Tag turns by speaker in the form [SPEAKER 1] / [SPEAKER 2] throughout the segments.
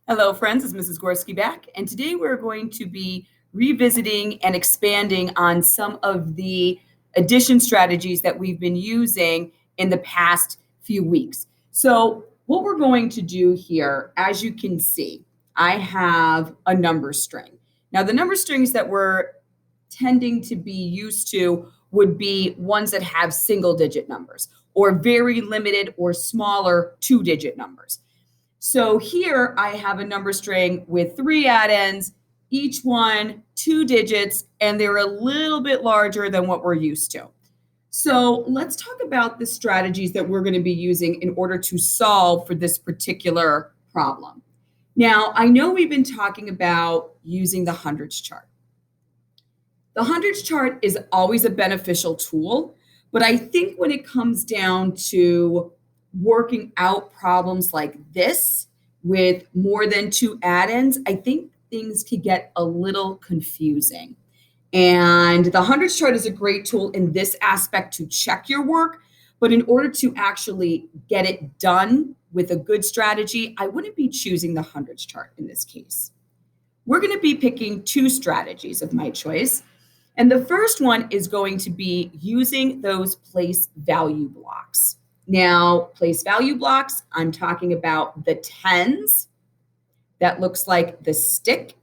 [SPEAKER 1] Hello, friends. It's Mrs. Gorski back, and today we're going to be revisiting and expanding on some of the addition strategies that we've been using in the past few weeks. So, what we're going to do here, as you can see, I have a number string. Now, the number strings that we're tending to be used to would be ones that have single digit numbers or very limited or smaller 2-digit numbers. So here I have a number string with 3 addends, each one 2 digits, and they're a little bit larger than what we're used to. So let's talk about the strategies that we're going to be using in order to solve for this particular problem. Now, I know we've been talking about using the hundreds chart. The hundreds chart is always a beneficial tool, but I think when it comes down to working out problems like this with more than 2 addends, I think things could get a little confusing. And the hundreds chart is a great tool in this aspect to check your work, but in order to actually get it done with a good strategy, I wouldn't be choosing the hundreds chart in this case. We're going to be picking 2 strategies of my choice. And the first one is going to be using those place value blocks. Now, place value blocks, I'm talking about the tens, that looks like the stick,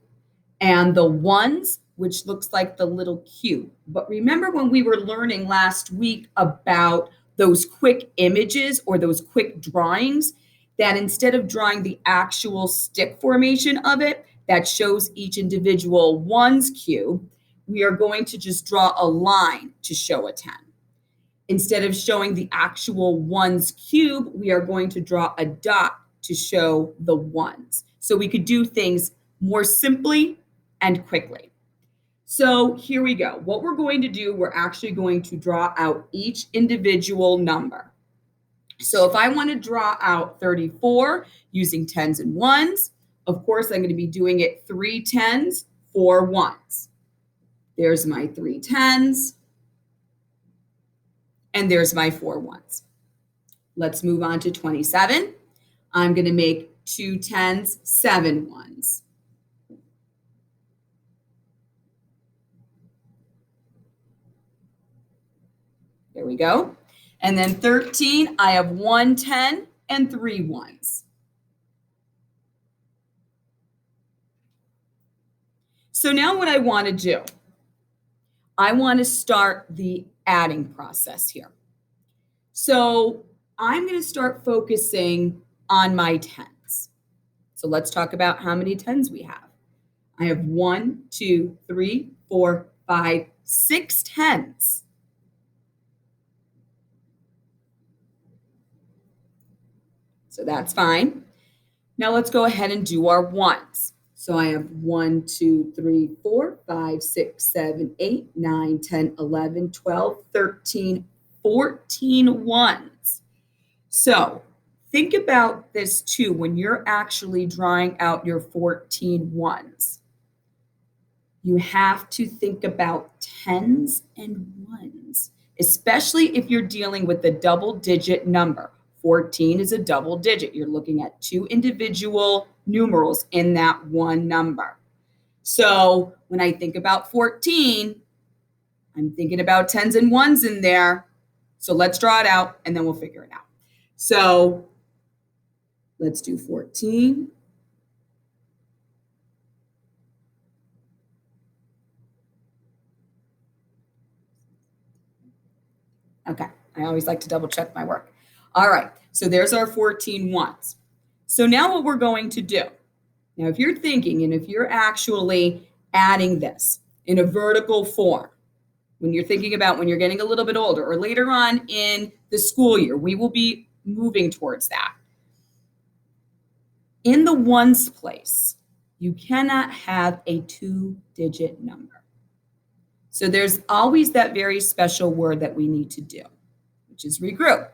[SPEAKER 1] and the ones, which looks like the little cube. But remember when we were learning last week about those quick images or those quick drawings, that instead of drawing the actual stick formation of it that shows each individual ones cube, we are going to just draw a line to show a 10. Instead of showing the actual ones cube, we are going to draw a dot to show the ones. So we could do things more simply and quickly. So here we go. What we're going to do, we're actually going to draw out each individual number. So if I want to draw out 34 using tens and ones, of course, I'm going to be doing it 3 tens, 4 ones. There's my 3 tens, and there's my 4 ones. Let's move on to 27. I'm going to make 2 tens, 7 ones. There we go. And then 13, I have 1 10 and 3 ones. So now what I want to do, I want to start the adding process here. So I'm going to start focusing on my tens. So let's talk about how many tens we have. I have 1, 2, 3, 4, 5, 6 tens. So that's fine. Now let's go ahead and do our ones. So I have 1, 2, 3, 4, 5, 6, 7, 8, 9, 10, 11, 12, 13, 14 ones. So think about this too when you're actually drawing out your 14 ones. You have to think about tens and ones, especially if you're dealing with a double-digit number. 14 is a double digit. You're looking at 2 individual numerals in that one number. So when I think about 14, I'm thinking about tens and ones in there. So let's draw it out and then we'll figure it out. So let's do 14. Okay, I always like to double check my work. All right, so there's our 14 ones. So now what we're going to do, now if you're thinking and if you're actually adding this in a vertical form, when you're thinking about when you're getting a little bit older or later on in the school year, we will be moving towards that. In the ones place, you cannot have a 2-digit number. So there's always that very special word that we need to do, which is regroup.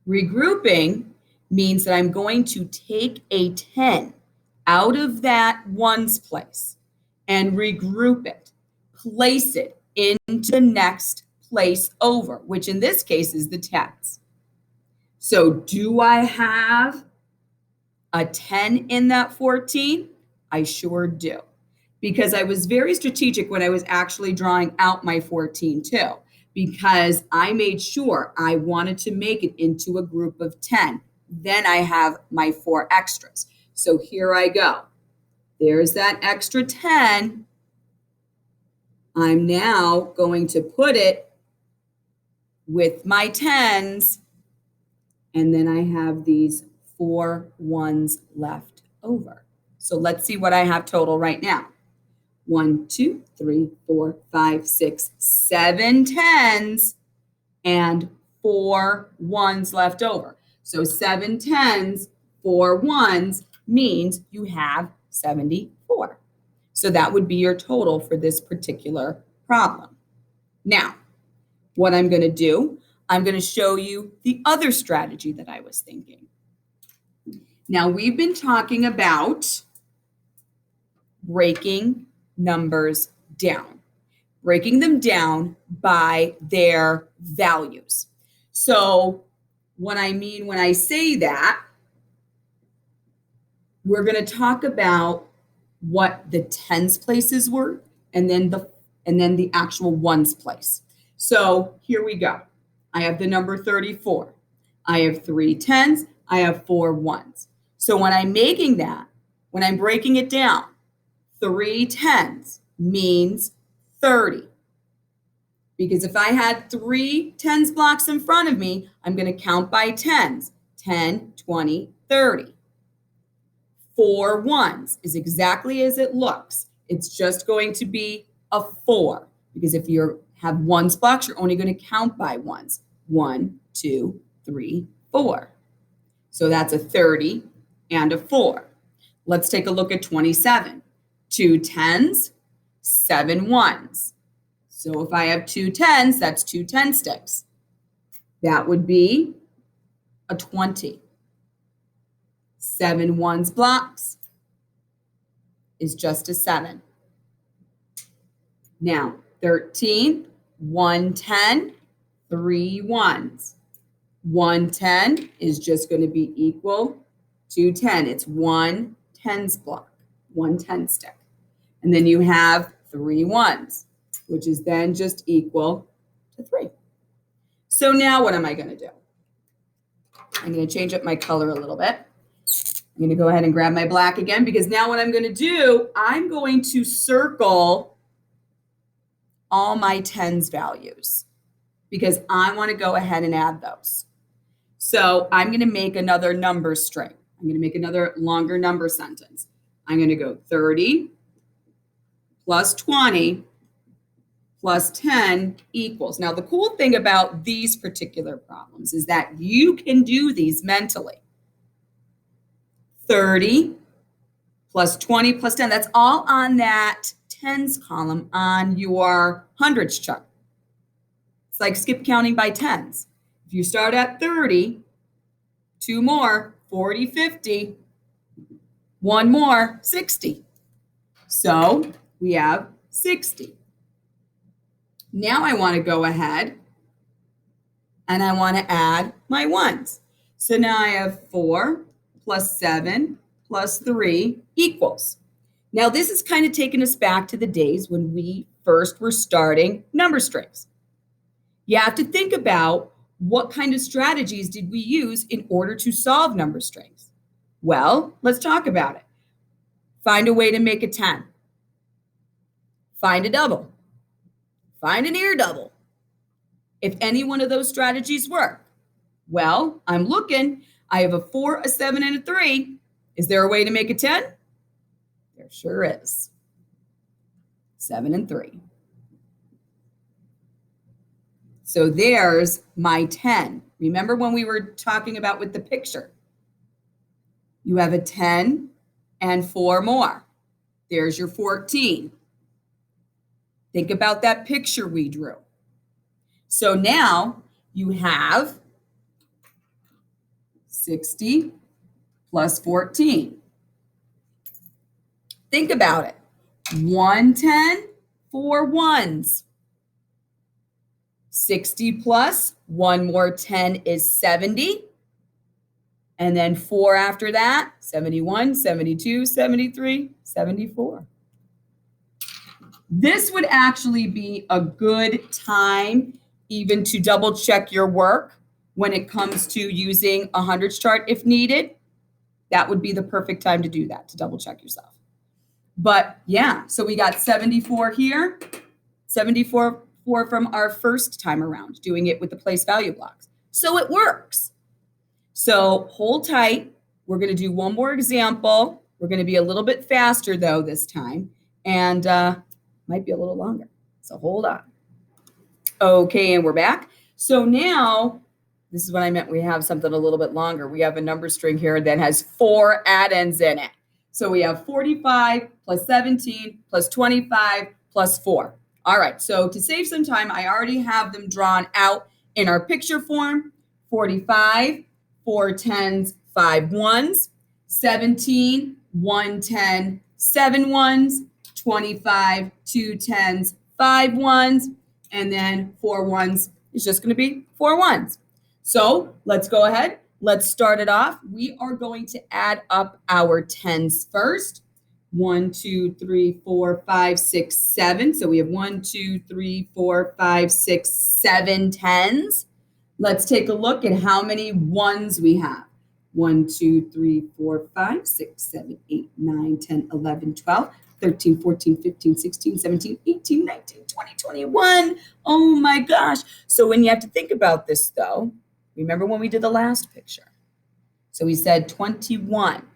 [SPEAKER 1] Regrouping means that I'm going to take a 10 out of that ones place and regroup it, place it into the next place over, which in this case is the tens. So do I have a 10 in that 14? I sure do. Because I was very strategic when I was actually drawing out my 14 too, because I made sure I wanted to make it into a group of 10. Then I have my 4 extras. So here I go. There's that extra 10. I'm now going to put it with my 10s, and then I have these 4 ones left over. So let's see what I have total right now. 1, 2, 3, 4, 5, 6, 7 10s and 4 ones left over. So 7 10s, 4 ones means you have 74. So that would be your total for this particular problem. Now, what I'm going to do, I'm going to show you the other strategy that I was thinking. Now, we've been talking about breaking numbers down, breaking them down by their values. So what I mean when I say that, we're going to talk about what the tens places were and then the actual ones place. So here we go. I have the number 34. I have 3 10s. I have 4 ones. So when I'm making that, when I'm breaking it down, 3 10s means 30. Because if I had 3 10s blocks in front of me, I'm going to count by 10s. 10, 20, 30. 4 ones is exactly as it looks. It's just going to be a 4. Because if you have ones blocks, you're only going to count by ones. 1, 2, 3, 4. So that's a 30 and a 4. Let's take a look at 27. 2 10s, 7 ones. So if I have 2 10s, that's 2 10 sticks. That would be a 20. 7 ones blocks is just a 7. Now, 13, 1 10, 3 ones. 1 10 is just going to be equal to 10. It's 1 tens block, 1 10 stick. And then you have 3 ones, which is then just equal to 3. So now what am I going to do? I'm going to change up my color a little bit. I'm going to go ahead and grab my black again, because now what I'm going to do, I'm going to circle all my tens values, because I want to go ahead and add those. So I'm going to make another number string. I'm going to make another longer number sentence. I'm going to go 30 plus 20 plus 10 equals. Now, the cool thing about these particular problems is that you can do these mentally. 30 plus 20 plus 10, that's all on that tens column on your hundreds chart. It's like skip counting by tens. If you start at 30, 2 more, 40, 50, 1 more, 60. So we have 60. Now I want to go ahead and I want to add my ones. So now I have 4 plus 7 plus 3 equals. Now this is kind of taking us back to the days when we first were starting number strings. You have to think about what kind of strategies did we use in order to solve number strings? Well, let's talk about it. Find a way to make a 10. Find a double. Find a near double. If any one of those strategies work, well, I'm looking. I have a 4, a 7, and a 3. Is there a way to make a 10? There sure is. 7 and 3. So there's my 10. Remember when we were talking about with the picture? You have a 10 and 4 more. There's your 14. Think about that picture we drew. So now you have 60 plus 14. Think about it. 1 10, 4 ones. 60 plus 1 more 10 is 70. And then 4 after that, 71, 72, 73, 74. This would actually be a good time even to double check your work when it comes to using a hundreds chart if needed. That would be the perfect time to do that, to double check yourself. But yeah, so we got 74 here, 74 from our first time around, doing it with the place value blocks. So it works. So hold tight. We're going to do one more example. We're going to be a little bit faster though this time, and might be a little longer. So hold on. Okay, and we're back. So now, this is what I meant. We have something a little bit longer. We have a number string here that has 4 addends in it. So we have 45 plus 17 plus 25 plus 4. All right, so to save some time, I already have them drawn out in our picture form. 45, 4 tens, 5 ones, 17, 1 10, 7 ones, 25, 2 tens, 5 ones, and then 4 ones is just going to be 4 ones. So let's go ahead. Let's start it off. We are going to add up our tens first. 1, 2, 3, 4, 5, 6, 7. So we have 1, 2, 3, 4, 5, 6, 7 tens. Let's take a look at how many ones we have. 1, 2, 3, 4, 5, 6, 7, 8, 9, 10, 11, 12, 13, 14, 15, 16, 17, 18, 19, 20, 21. Oh my gosh. So when you have to think about this though, remember when we did the last picture? So we said 21.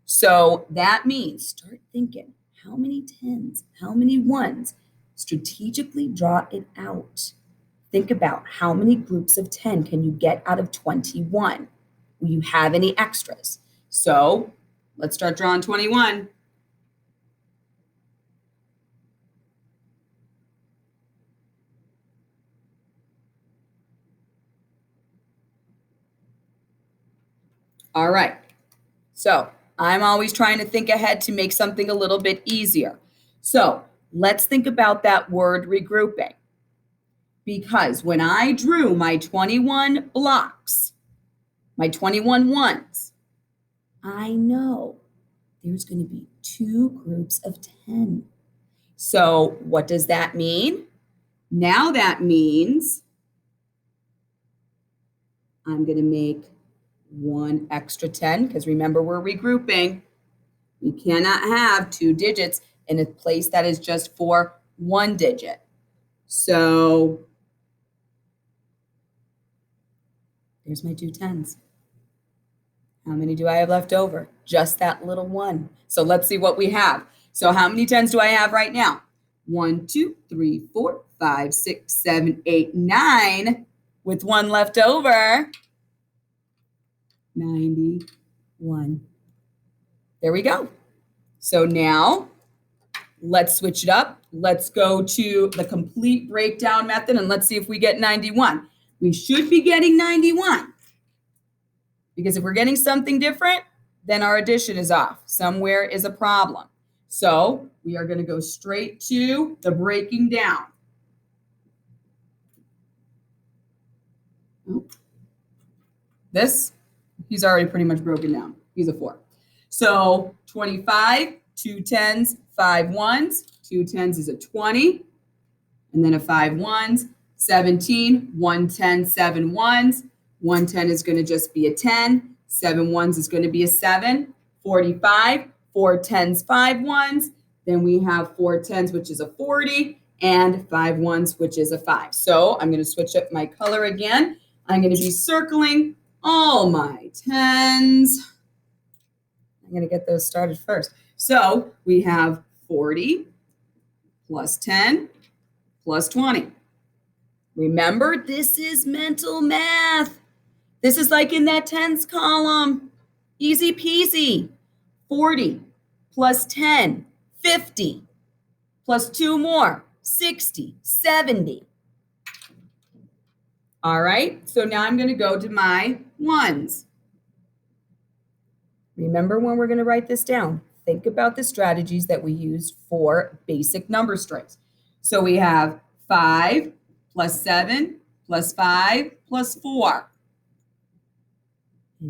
[SPEAKER 1] So that means start thinking, how many tens, how many ones? Strategically draw it out. Think about how many groups of 10 can you get out of 21? Will you have any extras? So let's start drawing 21. All right. So I'm always trying to think ahead to make something a little bit easier. So let's think about that word regrouping. Because when I drew my 21 blocks, my 21 ones, I know there's going to be 2 groups of 10. So what does that mean? Now that means I'm going to make 1 extra 10, because remember, we're regrouping. We cannot have 2 digits in a place that is just for 1 digit. So there's my 2 tens. How many do I have left over? Just that little 1. So let's see what we have. So how many tens do I have right now? 1, 2, 3, 4, 5, 6, 7, 8, 9. With 1 left over, 91. There we go. So now let's switch it up. Let's go to the complete breakdown method and let's see if we get 91. We should be getting 91. Because if we're getting something different, then our addition is off. Somewhere is a problem. So we are going to go straight to the breaking down. This, he's already pretty much broken down. He's a 4. So 25, 2 tens, 5 ones. 2 tens is a 20. And then a 5 ones. 17, 1 10, 7 ones. 1 10 is going to just be a 10. 7 ones is going to be a 7. 45, 4 tens, 5 ones. Then we have 4 tens, which is a 40, and 5 ones, which is a 5. So I'm going to switch up my color again. I'm going to be circling all my tens. I'm going to get those started first. So we have 40 plus 10 plus 20. Remember, this is mental math. This is like in that tens column. Easy peasy. 40 plus 10, 50, plus 2 more, 60, 70. All right, so now I'm going to go to my ones. Remember when we're going to write this down, think about the strategies that we used for basic number strings. So we have 5 plus 7 plus 5 plus 4.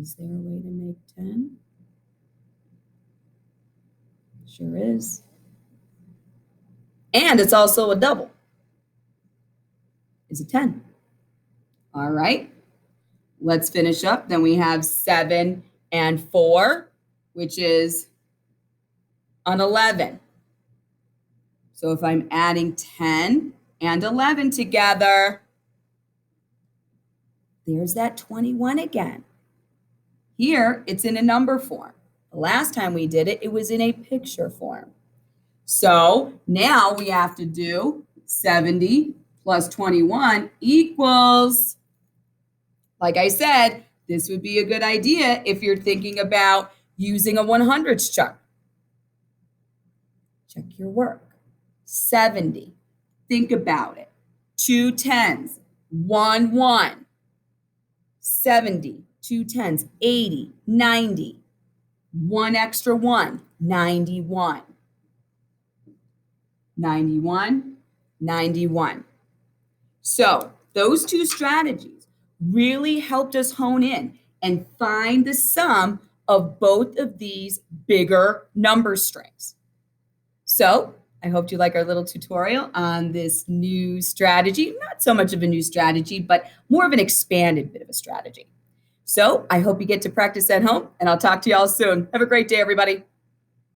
[SPEAKER 1] Is there a way to make 10? Sure is. And it's also a double. Is a 10. All right. Let's finish up. Then we have 7 and 4, which is an 11. So if I'm adding 10 and 11 together, there's that 21 again. Here, it's in a number form. The last time we did it, it was in a picture form. So now we have to do 70 plus 21 equals, like I said, this would be a good idea if you're thinking about using a 100s chart. Check your work. 70. Think about it. 2 10s, 1 1. 70, 2 10s, 80, 90. 1 extra 1, 91. 91, 91. So those two strategies really helped us hone in and find the sum of both of these bigger number strings. So I hope you like our little tutorial on this new strategy. Not so much of a new strategy, but more of an expanded bit of a strategy. So I hope you get to practice at home, and I'll talk to you all soon. Have a great day, everybody.